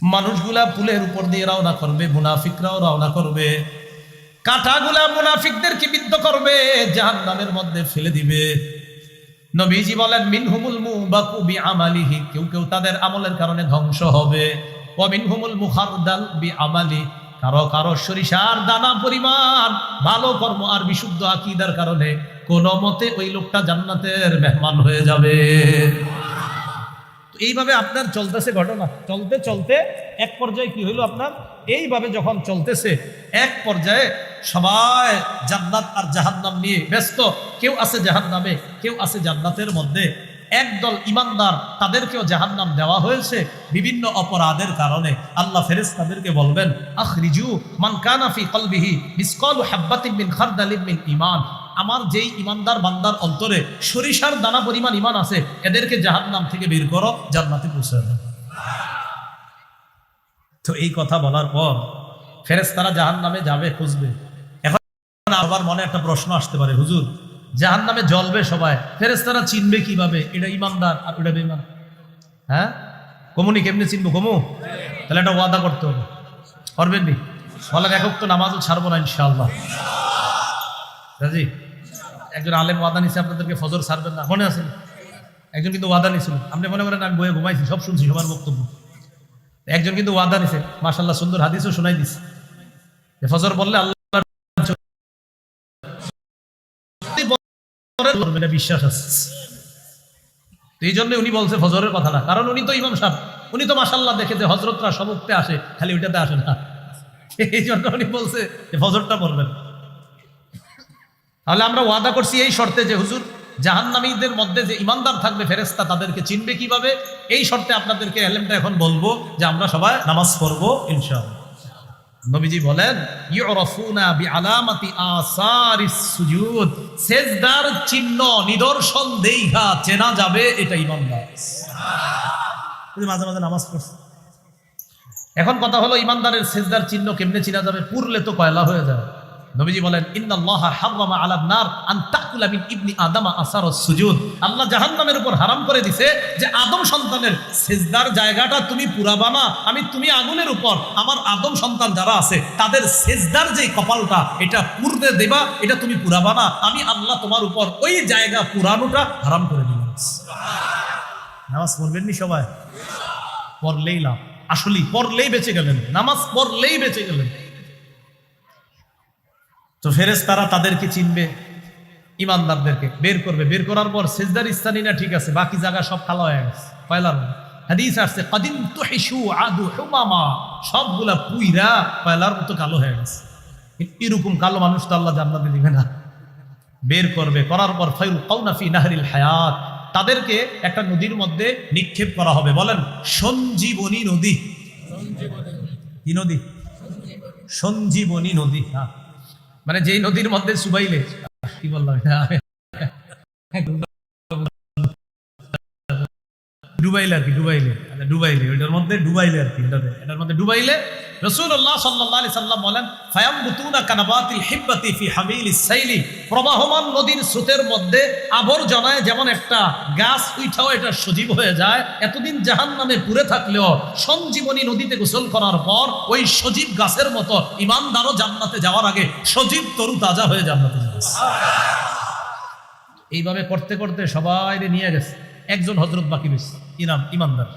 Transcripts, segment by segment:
মানুষগুলা পুলের উপর দিয়ে রওনা করবে, মুনাফিকরাও রওনা করবে, কাঁটাগুলা মুনাফিকদেরকে বিদ্ধ করবে, জাহান্নামের মধ্যে ফেলে দিবে। নবীজি বলেন মিনহুমুল মুবাকু বিআমালিহি, কেউ কেউ তাদের আমলের কারণে ধ্বংস হবে। ওয়া মিনহুমুল মুখারদাল বিআমালি, কারো কারো সরিষার দানা পরিমাণ ভালো কর্ম আর বিশুদ্ধ আকীদার কারণে কোন মতে ওই লোকটা জান্নাতের মেহমান হয়ে যাবে। এইভাবে আপনার চলতেছে ঘটনা, চলতে চলতে এক পর্যায়ে কি হইল, আপনার এইভাবে যখন চলতেছে এক পর্যায়ে সবাই জান্নাত আর জাহান্নাম নিয়ে ব্যস্ত। কেউ আছে জাহান্নামে, কেউ আছে জান্নাতের মধ্যে। একদল ইমানদার, তাদেরকেও জাহান্নাম দেওয়া হয়েছে বিভিন্ন অপরাধের কারণে। আল্লাহ ফেরেশতাদেরকে বলবেন আখরিজু মান কানা ফি কলবিহি মিসকালু হাববাতিন মিন খারদালিন মিন ঈমান, আমার যেই ইমানদার বান্দার অন্তরে সরিষার দানা পরিমাণ ঈমান আছে, এদেরকে জাহান্নাম থেকে বের করো, জান্নাতে পৌঁছে দাও। তো এই কথা বলার পর ফেরেশতারা জাহান্নামে যাবে, খুঁজবে। এখন আবার মনে একটা প্রশ্ন আসতে পারে, হুজুর জাহান্নামে জ্বলবে সবাই, ফেরেশতারা চিনবে কিভাবে এটা ইমানদার আর ওটা বেঈমান? হ্যাঁ, কমুনি কেমনে চিনবো? কমু তাহলে একটা ওয়াদা করতে হবে, করবেন নি? বলেন একক তো নামাজও ছাড়বো না ইনশাআল্লাহ। রাজি? একজন আলেম ওয়াদা নিছে আপনাদেরকে ফজর ছাড়বেন না, মনে আছে? একজন কিন্তু ওয়াদা নিছিল, আপনি মনে করেন আমি বইয়ে ঘুমাইছি, সব শুনছি সবার বক্তব্য। একজন কিন্তু ওয়াদা নিছে, মাশাআল্লাহ সুন্দর হাদিসও শোনাই দিছে, ফজর বললে আল্লাহ বিশ্বাস আছে। এই জন্য উনি বলছে ফজরের কথাটা, কারণ উনি তো ইমাম সাহেব, উনি তো মাশাআল্লাহ দেখে যে হজরতরা সব উঠতে আসে, খালি ওইটাতে আসে না, এই জন্য উনি বলছে যে ফজরটা পড়বেন। তাহলে আমরা ওয়াদা করছি এই শর্তে যে হুজুর জাহান্নামীদের মধ্যে যে ইমানদার থাকবে ফেরেশতা, তাদেরকে চিনবে কিভাবে? এই শর্তে আপনাদেরকে এলেমটা এখন বলবো যে আমরা সবাই নামাজ পড়বো ইনশাআল্লাহ। নবীজি বলেন ইউরাফুনা বিআলামাতি আসারিস সুজুদ, সিজদার চিহ্ন নিদর্শন দেইখা চেনা যাবে এটা ইমানদার। সুবহানাল্লাহ। মাঝে মাঝে নামাজ পড়ছে। এখন কথা হলো ইমানদারের সিজদার চিহ্ন কেমনে চেনা যাবে? পুরলে তো কয়লা হয়ে যাবে। নবীজি বলেন ইন্নাল্লাহা হাররামা আলান নার আন তাকুলা মিন ইবনি আদম আসারুস সুজুদ, আল্লাহ জাহান্নামের উপর হারাম করে দিয়েছে যে আদম সন্তানের সিজদার জায়গাটা তুমি পুরাবা না, তুমি আগুনের উপর আমার আদম সন্তান যারা আছে তাদের সিজদার যে কপালটা এটা পুরতে দেবা, এটা তুমি পুরাবা না, আমি আল্লাহ তোমার উপর ওই জায়গা পুরানোটা হারাম করে দিলাম। সুবহানাল্লাহ। নামাজ পড়বেন নি সবাই? পড়লেই লাভ, আসলে পড়লেই বেঁচে গেলেন, নামাজ পড়লেই বেঁচে গেলেন। তো ফেরেশতারা তাদেরকে চিনবে, ইমানদারদেরকে বের করবে, বের করার পর সিজদার স্থানই না ঠিক আছে, বাকি জায়গা সব কালো হয়ে গেছে, কয়লার হাদিস আসছে কদিন তুহিশু আদু হুমামা, সবগুলা পুইরা কয়লার মতো কালো হয়ে গেছে। এরকম কালো মানুষ তো আল্লাহ জান্নাতে দিবে না। বের করবে, করার পর ফায়ুল কাউনা ফি নাহরিল হায়াত, তাদেরকে একটা নদীর মধ্যে নিক্ষেপ করা হবে। বলেন সঞ্জীবনী নদী। কি নদী? সঞ্জীবনী নদী। হ্যাঁ, মানে যেই নদীর মধ্যে সুবাইলে, কি বললাম, ডুবাইলে আর কি, ডুবাইলে ওইটার মধ্যে ডুবাইলে আর কি, এটার মধ্যে ডুবাইলে রাসূলুল্লাহ সাল্লাল্লাহু আলাইহি সাল্লাম বলেন ফায়ামবুতুনা কানাবাতিল হিব্বাতি ফি হামিলিস সাইলি, প্রবাহমান নদীর স্রোতের মধ্যে আবর্জনায় যেমন একটা গাছ উঠাও এটা সজীব হয়ে যায়, এতদিন জাহান্নামে পুড়ে থাকলেও সঞ্জীবনী নদীতে গোসল করার পর ওই সজীব গাছের মতো ইমানদারও জান্নাতে যাওয়ার আগে সজীব তরু তাজা হয়ে জান্নাতে যাবে। এইভাবে করতে করতে সবাই নিয়ে গেছে, একজন হযরত বাকি রয়েছে, ইমানদার।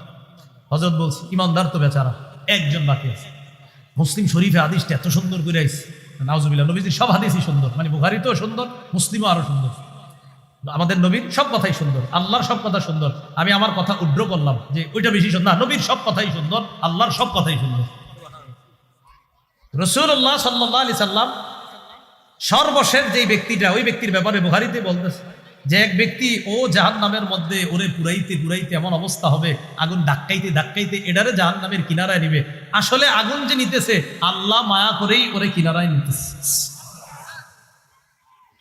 হযরত বলছে ইমানদার তো বেচারা, একজন বাকি আছে। মুসলিম শরীফে হাদিসটা এত সুন্দর করে আইছে, নাউজুবিল্লাহ। নবীজির সব হাদিসই সুন্দর, মানে বুখারীতেও সুন্দর, মুসলিমও আরো সুন্দর। আমাদের নবীর সব কথাই সুন্দর, আল্লাহর সব কথা সুন্দর। আমি আমার কথা উড্র করলাম যে ওইটা বেশি সুন্দর না, নবীর সব কথাই সুন্দর, আল্লাহর সব কথাই সুন্দর। রাসূলুল্লাহ সাল্লাল্লাহু আলাইহি সাল্লাম সর্বশেষ যেই ব্যক্তিটা, ওই ব্যক্তির ব্যাপারে বুখারীতে বলতেছে যে এক ব্যক্তি ও জাহান্নামের মধ্যে ওরে পুরাইতে পুরাইতে এমন অবস্থা হবে, আগুন ধাক্কাইতে ধাক্কাইতে এটারে জাহান্নামের কিনারায় নিবে। আসলে আগুন যে নিতেছে আল্লাহ মায়া করেই ওরে কিনারায় নিতেছে।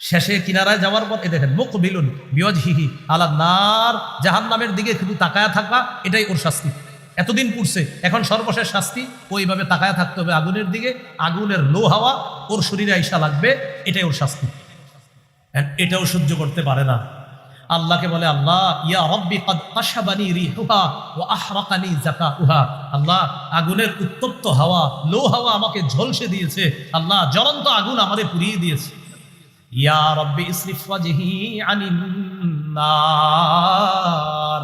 শেষে কিনারায় যাওয়ার পর এ দেখেন মুকবিলুন বিওয়াজহিহি আলা নার, জাহান্নামের দিকে শুধু তাকায়া থাকা, এটাই ওর শাস্তি। এতদিন পুড়ছে, এখন সর্বশেষ শাস্তি ওইভাবে তাকায়া থাকতে হবে আগুনের দিকে, আগুনের লো হাওয়া ওর শরীরে আইসা লাগবে, এটাই ওর শাস্তি। এটাও সহ্য করতে পারে না। আল্লাহকে বলে, আল্লাহ ইয়া রব্বি কদ কাশাবানি রিহুহা ওয়া আহরাকানি যাকাউহা, আল্লাহ আগুনের উত্তপ্ত হাওয়া, লো হাওয়া আমাকে ঝলসে দিয়েছে, আল্লাহ জ্বলন্ত আগুন আমারে পুড়িয়ে দিয়েছে। ইয়া রব্বি ইসরিফ ওয়াজহি আনিন নার,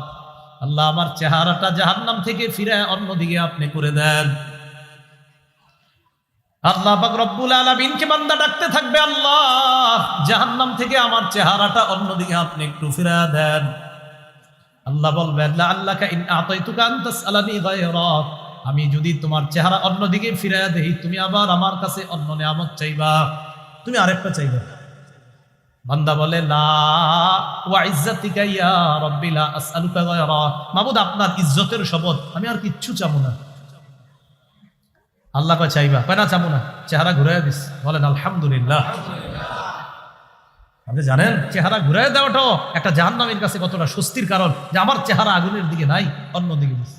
আল্লাহ আমার চেহারাটা জাহান্নাম থেকে ফিরে অন্যদিকে আপনি করে দেন। আল্লাহ পাক রব্বুল আলামিনকে বান্দা ডাকতে থাকবে, আল্লাহ জাহান্নাম থেকে আমার চেহারাটা অন্যদিকে আপনি একটু ফিরা দেন। আল্লাহ বলবেন, লাআল্লাকা ইন আতাইতুকা আন তাসআলানি গায়রা, আমি যদি তোমার চেহারা অন্যদিকে ফিরা দেই, তুমি আবার আমার কাছে অন্য নিয়ামত চাইবা, তুমি আরেকটা চাইবা। বান্দা বলে, লা ওয়া ইজ্জাতিকা ইয়া রাব্বি লা আসআলুকা গায়রা, মাবুদ আপনার ইজ্জতের শপথ, আমি আর কিচ্ছু চাবো না। আল্লাহ কয় চাইবা, কয় না চাবো না, চেহারা ঘুরাইয়া দিস। বলেন আলহামদুলিল্লাহ। আপনি জানেন চেহারা ঘুরাইয়া দেওয়াটাও একটা জাহান্নামীর কাছে কতটা স্বস্তির কারণ, যে আমার চেহারা আগুনের দিকে নাই, অন্য দিকে দিস।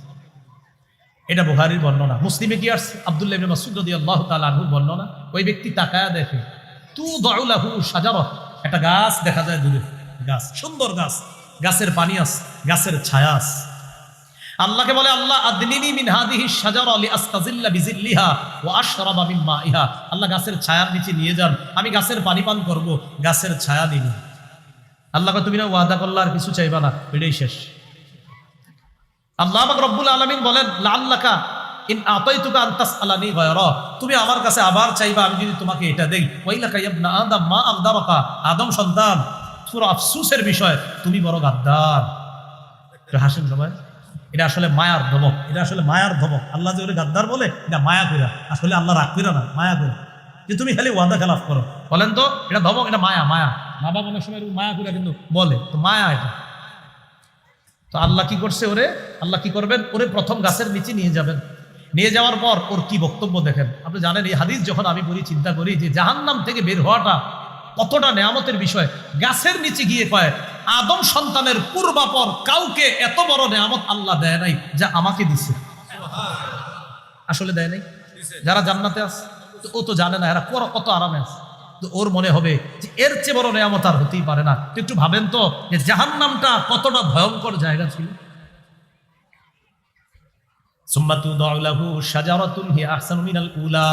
এটা বুখারীর বর্ণনা। মুসলিমে কি আসছে? আব্দুল্লাহ ইবনে মাসউদ রাদিয়াল্লাহু তাআলা আনহুর বর্ণনা। ওই ব্যক্তি তাকায়া দেখে, তুদাউ লাহু শাজারা, একটা গাছ দেখা যায় দূরে, গাছ, সুন্দর গাছ, গাছের পানি আছে, গাছের ছায়া আছে। আল্লাহকে বলে, আল্লাহ আদনিনি মিন হাদিহি শাজারা লিআস্তাজিল্লা বিজিল্লিহা ওয়া আশরাবা মিন মাইহা, আল্লাহ গাছের ছায়ার নিচে নিয়ে যান, আমি গাছের পানি পান করব, গাছের ছায়া নিব। আল্লাহ কয়, তুমি না ওয়াদা করলা আর কিছু চাইবা না, এটাই শেষ। আল্লাহ পাক রব্বুল আলামিন বলেন, লাআল্লাকা ইন আতাইতুকা আন তাসআলানি গায়রা, তুমি আমার কাছে আবার চাইবা, আমি যদি তোমাকে এটা দেই। ওয়াইলাকা ইয়া ইবনা আদম মা আগদারাকা, আদম সন্তান, পুরো আফসোসের বিষয়, তুমি বড় গাদ্দার। হাসেন সবাই, এটা আসলে মায়ার ধমক, এটা আসলে মায়ার ধমক। আল্লাহ যে ওরে গাদ্দার বলে, এটা মায়া কইরা, আসলে আল্লাহ রাগ কইরা না, মায়া কইরা, যে তুমি খালি ওয়াদা খেলাফ করো। বলেন তো এটা ধমক, এটা মায়া? মায়া মা বাবা অনেক সময় মায়া কইরা কিন্তু বলে, তো মায়া এটা। তো আল্লাহ কি করছে ওরে, আল্লাহ কি করবেন, ওরে প্রথম গাছের নিচে নিয়ে যাবেন। নিয়ে যাওয়ার পর ওর কি বক্তব্য দেখেন। আপনি জানেন এই হাদিস যখন আমি পড়ি, চিন্তা করি যে জাহান্নাম থেকে বের হওয়াটা কতটা নেয়ামতের বিষয়। গাছের নিচে গিয়ে কয়, আদম সন্তানের পূর্বাপর কাউকে এত বড় নেয়ামত আল্লাহ দেয় নাই যা আমাকে দিছে। আসলে দেয় নাই? যারা জান্নাতে আছে তো ও তো জানে না এরা কত আরামে আছে, তো ওর মনে হবে যে এর চেয়ে বড় নেয়ামত আর হতেই পারে না। তো একটু ভাবেন তো যে জাহান্নামটা কতটা ভয়ঙ্কর জায়গা ছিল। সুম্মা তুদাউ লাহু শাজারাতুন হিয়া আহসানু মিনাল উলা,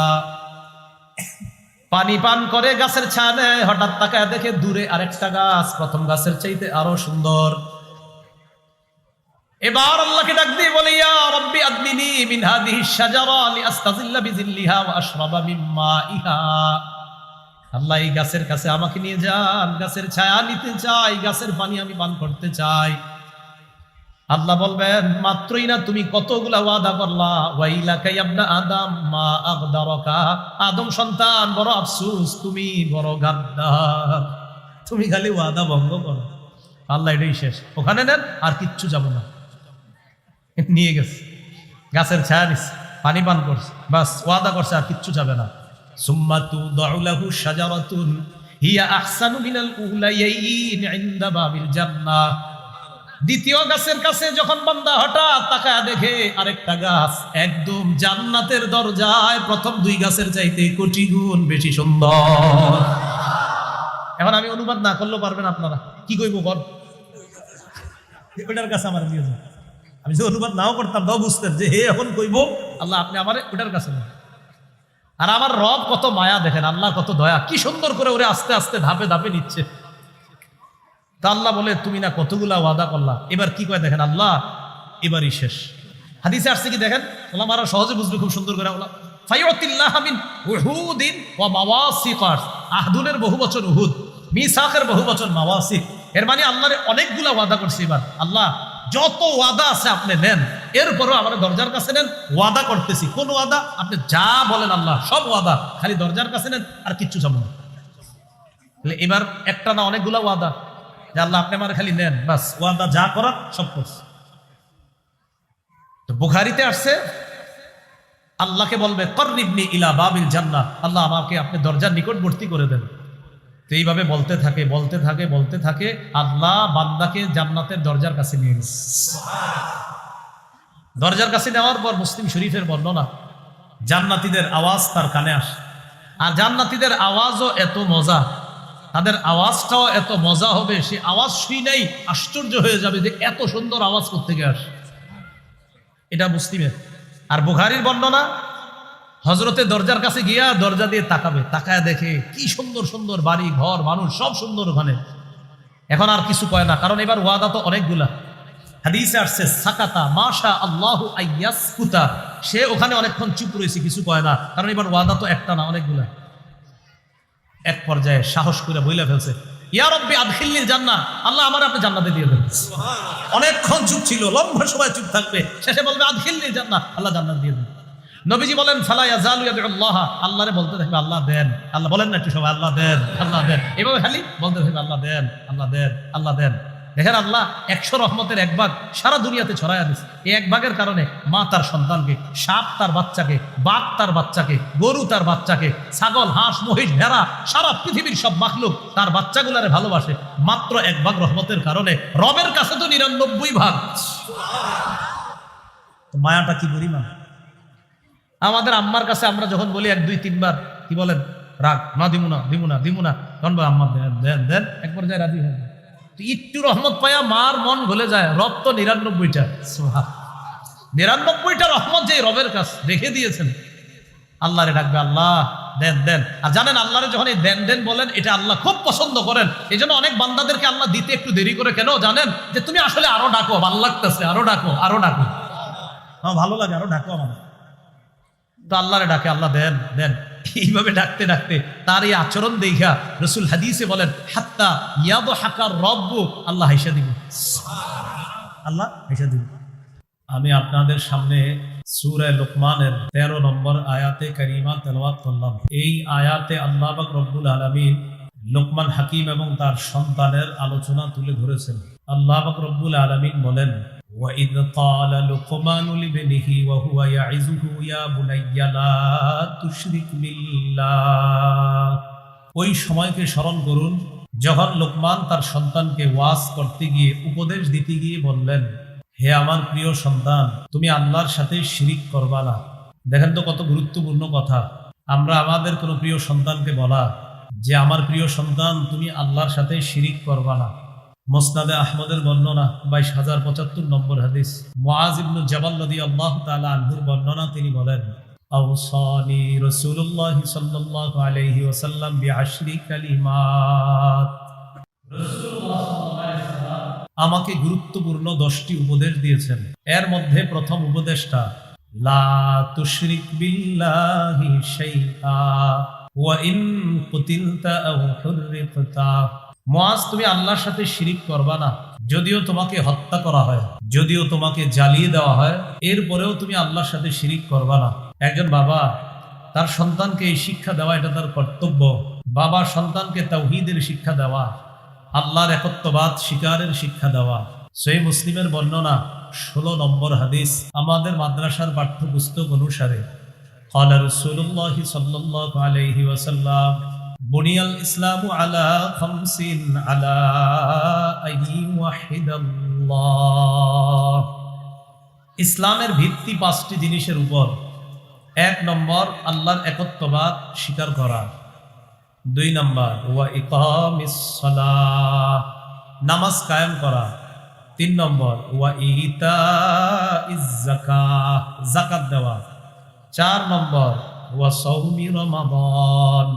পানি পান করে গাছের ছায়া নেয়, হঠাৎ তাকায় দেখে দূরে আরেকটা গাছ প্রথম গাছের চাইতে আরো সুন্দর। এবার আল্লাহকে ডাক দিয়ে বলে, ইয়া রাব্বি আদনিনি মিন হাদিহি শাজারা লিআস্তাজিল্লা বিজিল্লিহা ওয়া আশরাবা মিন মাইহা, আল্লাহ এই গাছের কাছে আমাকে নিয়ে যান, গাছের ছায়া নিতে চাই, গাছের পানি আমি পান করতে চাই। আল্লাহ বলবেন, মাত্রই না তুমি কতগুলা ওয়াদা করলা, ওয়াইলাকা ইয়া ইবনা আদম মা আগদারাকা, আদম সন্তান বড় আফসোস, তুমি বড় গাদ্দার, তুমি খালি ওয়াদা ভঙ্গ করো। আল্লাহ এটাই শেষ, ওখানে নেন, আর কিচ্ছু যাব না। নিয়ে গেছে, গাছের ছায়া নিচ্ছে, পানি পান করছে, বাস ওয়াদা করছে, আর কিচ্ছু যাবে না। সুম্মা তুদাউ লাহু শাজারাতুন হিয়া আহসানু মিনাল উলাইয়িন ইনদা বাবিল জান্নাহ, দ্বিতীয় গাছের কাছে যখন বান্দা হঠাৎ তাকায় দেখে আরেকটা গাছ একদম জান্নাতের দরজায়, প্রথম দুই গাছের চাইতে কোটি গুণ বেশি সুন্দর। এখন আমি অনুবাদ না করলেও পারবেন আপনারা, কি কইব বল, ওটার কাছে আমার নিয়ে যান। আমি যে অনুবাদ নাও করতাম তাও বুঝতেন যে হে এখন কইব আল্লাহ আপনি আমার ওটার কাছে নেন। আর আমার রব কত মায়া দেখেন, আল্লাহ কত দয়া, কি সুন্দর করে ওরে আস্তে আস্তে ধাপে ধাপে নিচ্ছে। তা আল্লাহ বলে, তুমি না কতগুলা ওয়াদা করলা, এবার কি কয় দেখেন, আল্লাহ এবারই শেষ। হাদিসে আসছে কি দেখেন, ওলামারা সহজে বুঝবে খুব সুন্দর করে। ফায়ুতিল্লাহ মিন উহুদিন ওয়া মাওয়াসিক, আহদুনের বহুবচন উহুদ, মিসাকের বহুবচন মাওয়াসিক। এর মানে আল্লাহর অনেকগুলা ওয়াদা করছে। এবার আল্লাহ যত ওয়াদা আছে আপনি নেন, এরপরও আমার দরজার কাছে নেন, ওয়াদা করতেছি। কোন ওয়াদা? আপনি যা বলেন আল্লাহ সব ওয়াদা, খালি দরজার কাছে নেন, আর কিচ্ছু চাবো না। এবার একটা না অনেকগুলা ওয়াদা, যে আল্লাহ আপনি আমার খালি নেন, বাস ওয়াদা যা করার সব করছে। তো বুখারীতে আসছে, আল্লাহকে বলবে, কর্রিবনি ইলা বাবিল জান্নাহ, আল্লাহ আমাকে আপনি দরজার নিকটবর্তী করে দেন। তো এইভাবে বলতে থাকে বলতে থাকে বলতে থাকে, আল্লাহ বান্দাকে জান্নাতের দরজার কাছে নিয়ে গেছে। দরজার কাছে নেওয়ার পর মুসলিম শরীফের বর্ণনা, জান্নাতীদের আওয়াজ তার কানে আসে, আর জান্নাতীদের আওয়াজও এত মজা তাদের আওয়াজটাও এত মজা হবে, সে আওয়াজ শুনেই আশ্চর্য হয়ে যাবে যে এত সুন্দর আওয়াজ কোত্থেকে আসে। এটা মুসলিমের। আর বুখারীর বর্ণনা, হজরতে দরজার কাছে গিয়া দরজা দিয়ে তাকাবে, তাকায় দেখে কি সুন্দর সুন্দর বাড়ি ঘর মানুষ সব সুন্দর ওখানে। এখন আর কিছু কয় না, কারণ এবার ওয়াদা তো অনেকগুলা। হাদিসে আসছে সাকাতা মাশা আল্লাহু আইয়াসকুতা, সে ওখানে অনেকক্ষণ চুপ রয়েছে, কিছু কয় না, কারণ এবার ওয়াদা তো একটা না অনেকগুলা। এক পর্যায়ে সাহস করে বইলা ফেলছে, ইয়া রব্বি আদখিলনিল জান্নাহ, আল্লাহ আমার আপনি জান্নাতে দিয়ে দেন। অনেকক্ষণ চুপ ছিল, লম্বা সময় চুপ থাকবে, শেষে বলবে আদখিলনিল জান্নাহ, আল্লাহ জান্নাত দিয়ে দেন। নবীজি বলেন ফালা ইয়াজালু ইয়াদুল্লাহ, আল্লাহরে বলতে থাকবে আল্লাহ দেন, আল্লাহ বলেন না একটু সবাই আল্লাহ দেন আল্লাহ দেন, এভাবে খালি বলতে থাকবে আল্লাহ দেন আল্লাহ দেন আল্লাহ দেন। দেখেন আল্লাহ 100 রহমতের এক ভাগ সারা দুনিয়াতে ছড়াইয়া দিচ্ছে। এই এক ভাগের কারণে মা তার সন্তানকে, সাপ তার বাচ্চাকে, বাঘ তার বাচ্চাকে, গরু তার বাচ্চাকে, ছাগল হাঁস মহিষ ভেড়া সারা পৃথিবীর সব মাখলুক তার বাচ্চাগুলারে ভালোবাসে। মাত্র এক ভাগ রহমতের কারণে। রবের কাছে তো 99 ভাগ। মায়াটা কি পরিমাণ। আমাদের আম্মার কাছে আমরা যখন বলি 1 2 3 বার, কি বলেন, রাগ না, দিমু না দিমু না দিমু না, তখন বলে আম্মা দেন দেন দেন, একবার যায় রাজি হয়ে যায়। একটু রহমত পাইয়া মার মন গলে যায়। রব তো 99টা, 99টা রহমত যে রবের কাছে রেখে দিয়েছেন। আল্লাহরে ডাকবে আল্লাহ দেন দেন। আর জানেন আল্লাহরে যখন এই দেন দেন বলেন, এটা আল্লাহ খুব পছন্দ করেন। এই জন্য অনেক বান্দাদেরকে আল্লাহ দিতে একটু দেরি করে। কেন জানেন? যে তুমি আসলে আরো ডাকো, ভালো লাগতেছে, আরো ডাকো আরো ডাকো, আমার ভালো লাগে, আরো ডাকো আমার। তো আল্লাহরে ডাকে আল্লাহ দেন দেন, এইভাবে ডাকতে ডাকতে তার এই আচরণ দেখা রাসূল হাদিসে বলেন হাত্তা ইয়াদহাকা রব্বু, আল্লাহ হাসা দিবে, আল্লাহ হাসা দিবে। আমি আপনাদের সামনে সূরা লোকমানের 13 নম্বর আয়াতে কারিমা তেলাওয়াত করলাম। এই আয়াতে আল্লাহ পাক রব্বুল আলামিন লোকমান হাকিম এবং তার সন্তানের আলোচনা তুলে ধরেছেন। আল্লাহ পাক রব্বুল আলামিন বলেন, وَإِذْ قَالَ لُقْمَانُ لِابْنِهِ وَهُوَ يَعِظُهُ يَا بُنَيَّ لَا تُشْرِكْ بِاللَّهِ। ওই সময়কে স্মরণ করুন যখন লোকমান তার সন্তানকে ওয়াজ করতে গিয়ে, উপদেশ দিতে গিয়ে বললেন, হে আমার প্রিয় সন্তান, তুমি আল্লাহর সাথে শিরিক করবা না। দেখেন তো কত গুরুত্বপূর্ণ কথা। আমরা আমাদের কোনো প্রিয় সন্তানকে বলা যে আমার প্রিয় সন্তান তুমি আল্লাহর সাথে শিরিক করবা না। মুসনাদে আহমদের বর্ণনা 22075 নম্বর হাদিস, মুআজ ইবনে জাবাল রাদিয়াল্লাহু তাআলা আনহুর বর্ণনা, তিনি বলেন, আওসানি রাসূলুল্লাহ সাল্লাল্লাহু আলাইহি ওয়াসাল্লাম বিআশরি কালিমাত। রাসূলুল্লাহ সাল্লাল্লাহু আলাইহি ওয়াসাল্লাম আমাকে গুরুত্বপূর্ণ 10টি উপদেশ দিয়েছেন। এর মধ্যে প্রথম উপদেশটা, লা তুশরিক বিল্লাহি শাইআ ওয়া ইন কুতিলতা আও হুররিকতা। মুআজ, তুমি আল্লাহর সাথে শিরিক করবা না। যদিও তোমাকে হত্যা করা হয়, যদিও তোমাকে জ্বালিয়ে দেওয়া হয়, এরপরেও তুমি আল্লাহর সাথে শিরিক করবা না। একজন বাবা তার সন্তানকে এই শিক্ষা দেওয়া, এটা তার কর্তব্য। বাবা সন্তানকে তাওহীদের শিক্ষা দেওয়া, আল্লাহর একত্ববাদ স্বীকারের শিক্ষা দেওয়া। সহিহ মুসলিমের বর্ণনা 16 নম্বর হাদিস, আমাদের মাদ্রাসার পাঠ্যপুস্তক অনুসারে, ক্বালা রাসূলুল্লাহ সাল্লাল্লাহু আলাইহি ওয়াসাল্লাম, বুনিয়াল ইসলামু আলা খামসিন আলা আইয়ুহিদাল্লাহ। ইসলামের ভিত্তি 5টি জিনিসের উপর। 1 নম্বর, আল্লাহর একত্ববাদ স্বীকার করা। 2 নম্বর, ওয়া ইকামিস সালাহ, নামাজ কায়েম করা। 3 নম্বর, ওয়া ইতাইজ যাকাহ, যাকাত দেওয়া। 4 নম্বর, ওয়া সাওমি রমাদান,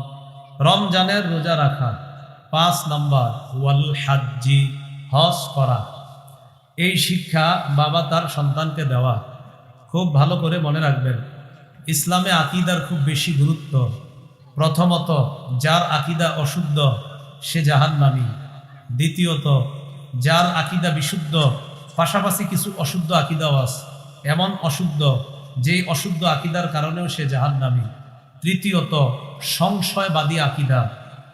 রমজানের রোজা রাখা। 5 নম্বর, ওয়াল হাজ্জি, হজ করা। এই শিক্ষা বাবা তার সন্তানকে দেওয়া। খুব ভালো করে মনে রাখবেন, ইসলামে আকীদার খুব বেশি গুরুত্ব। প্রথমত, যার আকীদা অশুদ্ধ সে জাহান্নামী। দ্বিতীয়ত, যার আকীদা বিশুদ্ধ, পাশাপাশি কিছু অশুদ্ধ আকীদাও আছে, এমন অশুদ্ধ যেই অশুদ্ধ আকীদার কারণেও সে জাহান্নামী। তৃতীয়ত, সংশয়বাদী আকীদা।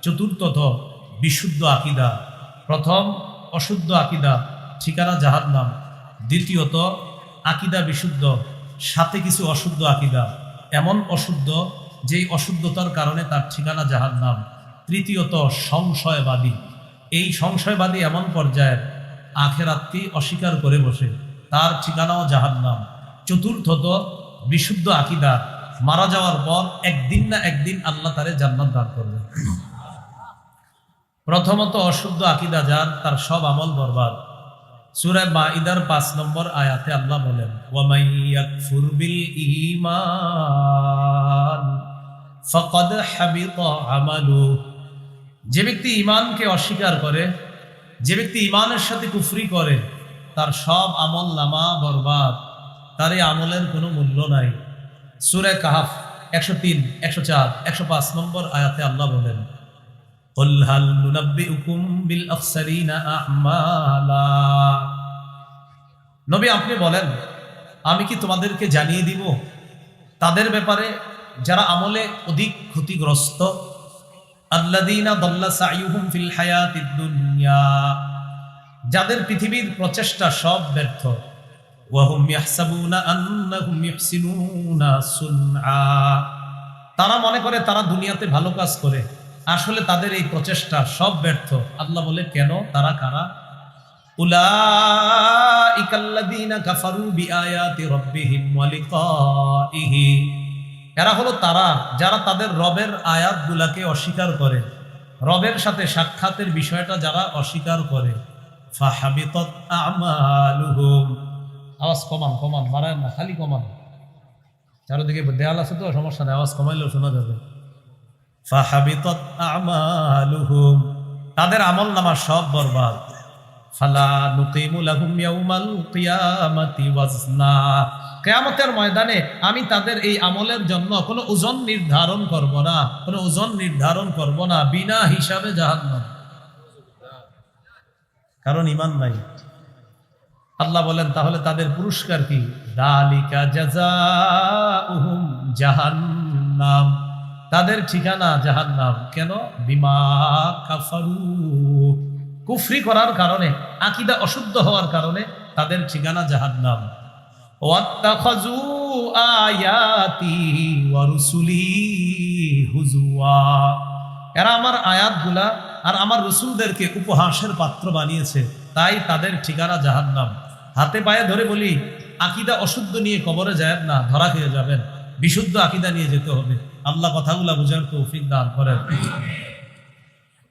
চতুর্থত, বিশুদ্ধ আকীদা। প্রথম, অশুদ্ধ আকীদা, ঠিকানা জাহান্নাম। দ্বিতীয়ত, আকীদা বিশুদ্ধ, সাথে কিছু অশুদ্ধ আকীদা, এমন অশুদ্ধ যেই অশুদ্ধতার কারণে তার ঠিকানা জাহান্নাম। তৃতীয়ত, সংশয়বাদী। এই সংশয়বাদী এমন পর্যায়ের, আখিরাতকে অস্বীকার করে বসে, তার ঠিকানাও জাহান্নাম। চতুর্থত, বিশুদ্ধ আকীদা, মারা যাওয়ার পর একদিন না একদিন আল্লাহ তারে জান্নাত দান করবে। প্রথমত অশুদ্ধ আকীদা যার, তার সব আমল বরবাদ। সূরা মাইদার ৫ নম্বর আয়াতে আল্লাহ বলেন, ওয়া মান ইয়াকফুর বিল ঈমান ফাকাদ হাবিতা আমালু। যে ব্যক্তি ঈমানকে অস্বীকার করে, যে ব্যক্তি ঈমানের সাথে কুফরি করে, তার সব আমল নামা বরবাদ, তার এই আমলের কোনো মূল্য নাই। সূরা কাহফ ১০৩, ১০৪, ১০৫ নম্বর আয়াতে আল্লাহ বলেন, কুল হাল নুনাব্বিউকুম বিল আখসারিনা আ'মালা। নবী আপনি বলেন, আমি কি তোমাদেরকে জানিয়ে দিব তাদের ব্যাপারে যারা আমলে অধিক ক্ষতিগ্রস্ত? আল্লাযীনা দাল্লা সাইয়ুহুম ফিল হায়াতিদ দুনিয়া, যাদের পৃথিবীর প্রচেষ্টা সব ব্যর্থ। ওয়া হুম ইয়াহসাবুনা আন্নাহুম ইহসিনুনা সুনআ, তারা মনে করে তারা দুনিয়াতে ভালো কাজ করে, আসলে তাদের এই প্রচেষ্টা সব ব্যর্থ। আল্লাহ বলে, কেন? তারা কারা? উলাইকাল্লাযীনা কাফারু বিআয়াতি রাব্বিহিম ওয়া লিকাইহি, এরা হলো তারা যারা তাদের রবের আয়াতগুলোকে অস্বীকার করে, রবের সাথে সাক্ষাতের বিষয়টা যারা অস্বীকার করে। ফাহাবিতাত আমালুহুম, আওয়াজ কমান, কমান, মারায় না, খালি কমান, চারদিকে দেয়াল আছে তো সমস্যা নেই, আওয়াজ কমাইলেও শোনা যাবে। ফাহাবিতাত আমালুহুম, তাদের আমল নামা সব বরবাদ। ফালা নুকিমু লাহুম ইয়াউমাল কিয়ামাতি ওয়াজনা, কিয়ামতের ময়দানে আমি তাদের এই আমলের জন্য কোনো ওজন নির্ধারণ করব না, কোনো ওজন নির্ধারণ করব না, বিনা হিসাবে জাহান্নাম, কারণ ঈমান নাই। আল্লাহ বলেন, তাহলে তাদের পুরস্কার কি? যালিকা জাযাউহুম জাহান্নাম, তাদের ঠিকানা জাহান্নাম। কেন? বিমা কাফারু, কুফরি করার কারণে, আকীদা অশুদ্ধ হওয়ার কারণে তাদের ঠিকানা জাহান্নাম। ওয়াত্তাখাযু আয়াতি ওয়া রুসুলি হুজুয়া, এরা আমার আয়াতগুলা আর আমার রসুলদেরকে উপহাসের পাত্র বানিয়েছে, তাই তাদের ঠিকানা জাহান্নাম। হাতে পায়ে ধরে বলি, আকীদা অশুদ্ধ নিয়ে কবরে যায় না, ধরা খেয়ে যাবেন। বিশুদ্ধ আকীদা নিয়ে যেতে হবে। আল্লাহ কথাগুলা বুঝার তৌফিক দান করেন।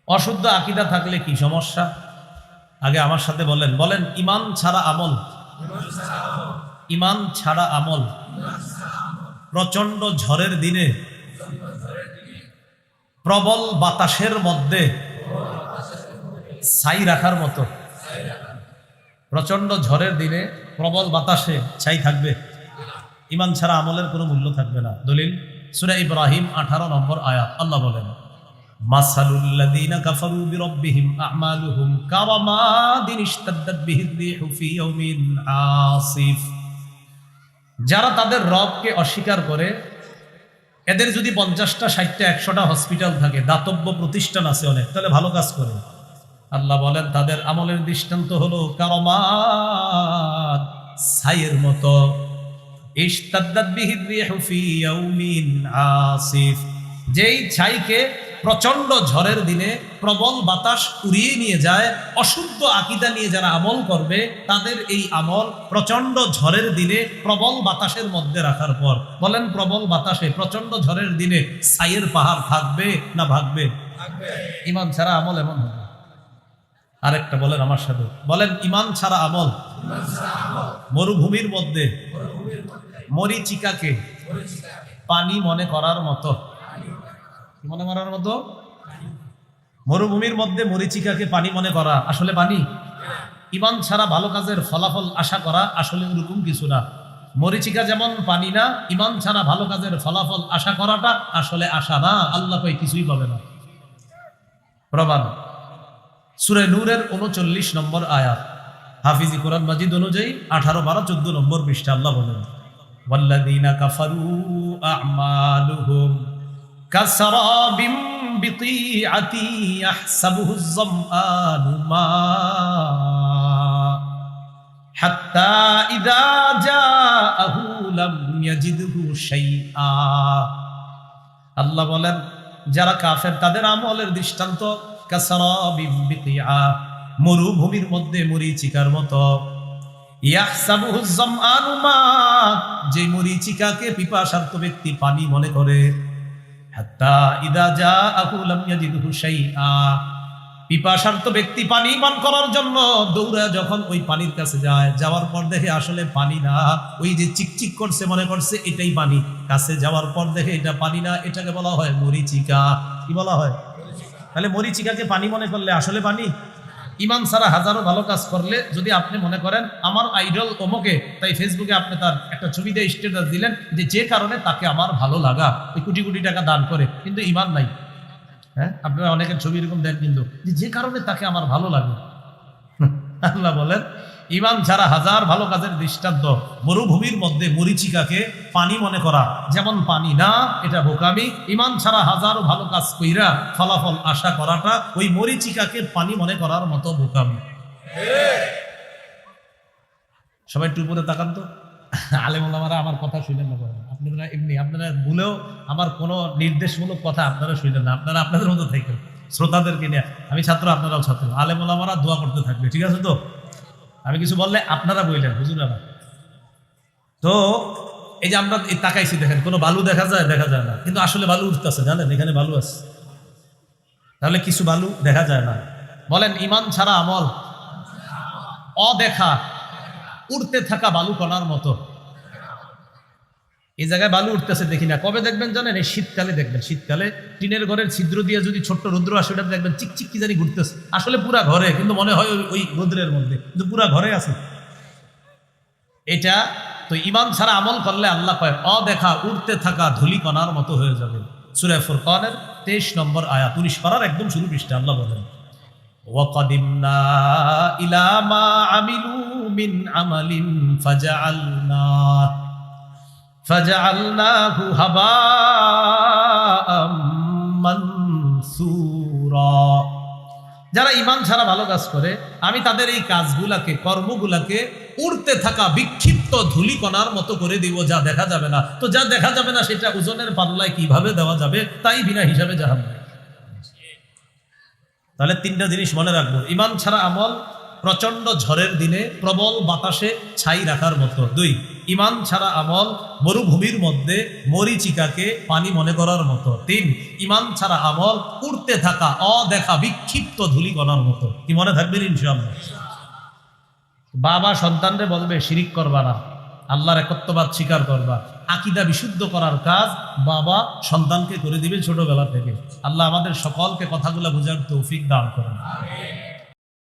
অশুদ্ধ আকীদা থাকলে কি সমস্যা? আগে আমার সাথে বলেন, বলেন ঈমান ছাড়া আমল, ঈমান ছাড়া আমল প্রচন্ড ঝড়ের দিনে, প্রবল বাতাসের মধ্যে ছাই রাখার মতো। প্রচন্ড ঝড়ের দিনে প্রবল বাতাসে ছাই থাকবে, ঈমান ছাড়া আমলের কোনো মূল্য থাকবে না। দলিল সূরা ইব্রাহিম 18 নম্বর আয়াত, আল্লাহ বলেন, মাসালুল্লাযীনা কাফারু বিরাব্বিহিম আ'মালুহুম কারামাদিন ইশতাদ্দাত বিহির রিহু ফি ইয়াউমিন আসিফ, যারা তাদের রবকে অস্বীকার করে, এদের যদি 50টা 60টা 100টা হসপিটাল থাকে, দাতব্য প্রতিষ্ঠান আছে অনেক, তাহলে ভালো কাজ করে। আল্লাহ বলেন, তাদের আমলের দৃষ্টান্ত হলো কারামাদ, ছাইয়ের মতো। ইশতাদ্দাত বিহির রিহু ফি ইয়াউমিন আসিফ, যেই ছাইকে প্রচন্ড ঝড়ের দিনে প্রবল বাতাস উড়িয়ে নিয়ে যায়। অশুদ্ধ আকীদা নিয়ে যারা আমল করবে, তাদের এই আমল প্রচন্ড ঝড়ের দিনে প্রবল বাতাসের মধ্যে রাখার পর, বলেন প্রবল বাতাসে প্রচন্ড ঝড়ের দিনে ছাইয়ের পাহাড় থাকবে না ভাগবে? ঈমান ছাড়া আমল এমন হবে। আরেকটা বলেন আমার সাথে, বলেন ঈমান ছাড়া আমল মরুভূমির মধ্যে মরিচিকাকে পানি মনে করার মতো। মনে করার মতো? মরুভূমির মধ্যে মরিচিকাকে পানি মনে করা আসলে পানি? ঈমান ছাড়া ভালো কাজের ফলাফল আশা করা আসলে এরকম কিছু না। মরিচিকা যেমন পানি না, ঈমান ছাড়া ভালো কাজের ফলাফল আশা করাটা আসলে আশা না। আল্লাহ কই কিছুই পাবে না। প্রমাণ সূরা নূরের 39 নম্বর আয়াত, হাফিজি কোরআন মাজিদ অনুযায়ী 18, 12, 14 নম্বর পৃষ্ঠা আল্লাহ বলেন, ওয়াল্লাযীনা কাফারু আ'মালুহুম কাসরাবিম বিকিআতি ইয়াহসাবুহুজ যামআনু মা হাত্তা ইযা জাআহু লাম ইয়াজিদহু শাইআ। আল্লাহ বলেন, যারা কাফের তাদের আমলের দৃষ্টান্ত কাসরাবিম বিকিআ, মরুভূমির মধ্যে মরিচিকার মতো। ইয়াহসাবুহুজ যামআনু মা, যে মরিচিকাকে পিপাসার্ত ব্যক্তি পানি মনে করে। হাত্তা ইযা জাআহু লাম ইয়াজিদহু শাইআ, পিপাসার্ত ব্যক্তি পানি পান করার জন্য দৌড়া যখন ওই পানির কাছে যায়, যাওয়ার পর দেখে আসলে পানি না, ওই যে চিকচিক করছে মনে করছে এটাই পানি, কাছে যাওয়ার পর দেখে এটা পানি না, এটাকে বলা হয় মরিচিকা। কি বলা হয়? তাহলে মরিচিকাকে পানি মনে করলে আসলে পানি? ইমান ছাড়া হাজারো ভালো কাজ করলে যদি আপনি মনে করেন আমার আইডল অমুকে, তাই ফেসবুকে আপনি তার একটা ছবি দিয়ে স্ট্যাটাস দিলেন যে কারণে তাকে আমার ভালো লাগা, ওই কোটি কোটি টাকা দান করে, কিন্তু ইমান নাই। হ্যাঁ, আপনারা অনেকের ছবি এরকম দেন, কিন্তু যে কারণে তাকে আমার ভালো লাগে। আল্লাহ বলেন ইমান ছাড়া হাজার ভালো কাজের দৃষ্টান্ত। মরুভূমির মধ্যে মরিচিকাকে পানি মনে করা যেমন পানি না, এটা বোকামি। ইমান ছাড়া হাজারো ভালো কাজ কইরা ফলাফল আশা করাটা ওই মরিচিকাকে পানি মনে করার মতো বোকামি। সবাই একটু উপরে তাকান তো। আলেম ওলামারা আমার কথা শুনেন না, আপনারা এমনি আপনারা ভুলেও আমার কোনো নির্দেশমূলক কথা আপনারা শুনেন না, আপনারা আপনাদের মতো থাকেন। শ্রোতাদেরকে নিয়ে, আমি ছাত্র আপনারাও ছাত্র, আলেম ওলামারা দোয়া করতে থাকবে, ঠিক আছে তো? আমি কিছু বললে আপনারা বললেন, হুজুরা না। তো এই যে আমরা তাকাইছি, দেখেন কোনো বালু দেখা যায়? দেখা যায় না, কিন্তু আসলে বালু উঠতেছে, জানেন এখানে বালু আছে। তাহলে কিছু বালু দেখা যায় না। বলেন ইমান ছাড়া আমল অদেখা উড়তে থাকা বালু কণার মতো। এই জায়গায় বালু উঠতেছে দেখি না, কবে দেখবেন জানেন? এই শীতকালে দেখবেন। শীতকালে টিনের ঘরের ছিদ্র দিয়ে যদি ছোট্ট রৌদ্র আসে, ওটা দেখবেন চিকচিক কি জানি ঘুরতেছে, আসলে পুরা ঘরে, কিন্তু মনে হয় ওই রৌদ্রের মধ্যে, কিন্তু পুরা ঘরে আছে। এটা তো ইমান ছাড়া আমল করলে আল্লাহ কয় অদেখা উড়তে থাকা ধূলিকণার মতো হয়ে যাবে। সূরা ফুরকানের 23 নম্বর আয়াত, 19 পারার একদম শুরু পৃষ্ঠা আল্লাহ বলেন ওয়াকাদিমনা ইলা মা আমিলু মিন আমালিন ফাজআলনাহু হাবাআম মানসুরা। যারা ইমান ছাড়া ভালো কাজ করে, আমি তাদের এই কাজগুলাকে, কর্মগুলাকে উড়তে থাকা বিক্ষিপ্ত ধূলিকণার মতো করে দিব, যা দেখা যাবে না। তো যা দেখা যাবে না সেটা ওজনের পাল্লায় কিভাবে দেওয়া যাবে? তাই বিনা হিসাবে জাহান্নাম। তাহলে তিনটা জিনিস মনে রাখবো। ইমান ছাড়া আমল প্রচন্ড ঝড়ের দিনে প্রবল বাতাসে ছাই রাখার মতো। 2, ইমান ছাড়া আমল মরুভূমির মধ্যে মরিচিকাকে পানি মনে করার মতো। 3, ইমান ছাড়া আমল উড়তে থাকা অদেখা বিক্ষিপ্ত ধূলিকণার মতো। কি মনে থাকবেন ইনশাআল্লাহ? বাবা সন্তানরে বলবে শিরিক করবা না, আল্লাহর একত্ববাদ স্বীকার করবা। আকীদা বিশুদ্ধ করার কাজ বাবা সন্তানকে করে দিবে ছোটবেলা থেকে। আল্লাহ আমাদের সকলকে কথাগুলো বোঝার তৌফিক দান করেন।